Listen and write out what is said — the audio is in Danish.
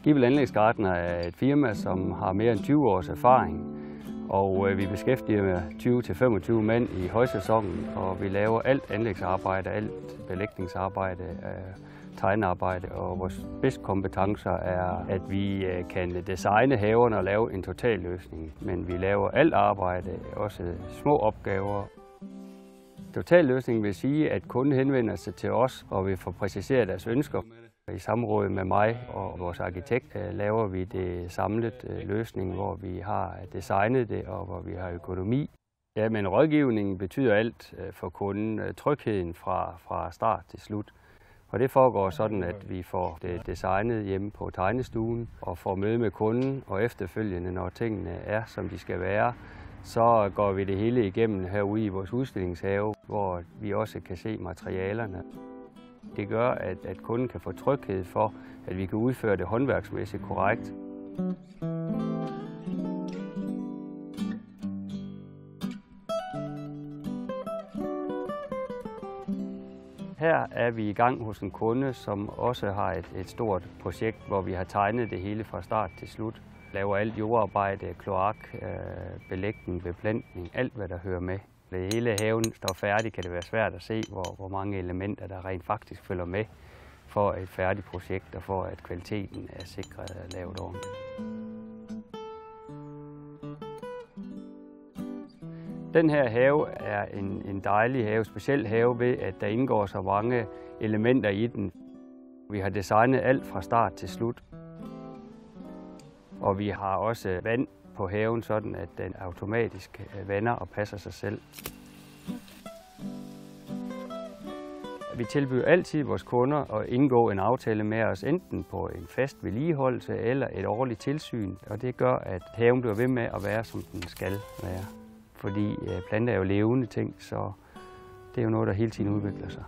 Skibel Anlægsgartner er et firma, som har mere end 20 års erfaring, og vi beskæftiger 20-25 mænd i højsæsonen, og vi laver alt anlægsarbejde, alt belægningsarbejde, tegnearbejde, og vores spidskompetencer er, at vi kan designe haverne og lave en total løsning, men vi laver alt arbejde, også små opgaver. Totalløsningen vil sige, at kunden henvender sig til os, og vi får præciseret deres ønsker. I samråd med mig og vores arkitekt laver vi det samlet løsning, hvor vi har designet det og hvor vi har økonomi. Ja, men rådgivningen betyder alt for kunden. Trygheden fra start til slut. Og det foregår sådan, at vi får det designet hjemme på tegnestuen og får møde med kunden, og efterfølgende, når tingene er, som de skal være, så går vi det hele igennem herude i vores udstillingshave, hvor vi også kan se materialerne. Det gør, at kunden kan få tryghed for, at vi kan udføre det håndværksmæssigt korrekt. Her er vi i gang hos en kunde, som også har et stort projekt, hvor vi har tegnet det hele fra start til slut. Laver alt jordarbejde, kloak, belægning, beplantning, alt hvad der hører med. Når hele haven står færdig, kan det være svært at se, hvor mange elementer der rent faktisk følger med for et færdigt projekt og for at kvaliteten er sikret og lavet ordentligt. Den her have er en dejlig have, speciel have ved, at der indgår så mange elementer i den. Vi har designet alt fra start til slut. Og vi har også vand på haven, sådan at den automatisk vander og passer sig selv. Vi tilbyder altid vores kunder at indgå en aftale med os, enten på en fast vedligeholdelse eller et årligt tilsyn. Og det gør, at haven bliver ved med at være, som den skal være. Fordi planter er jo levende ting, så det er jo noget, der hele tiden udvikler sig.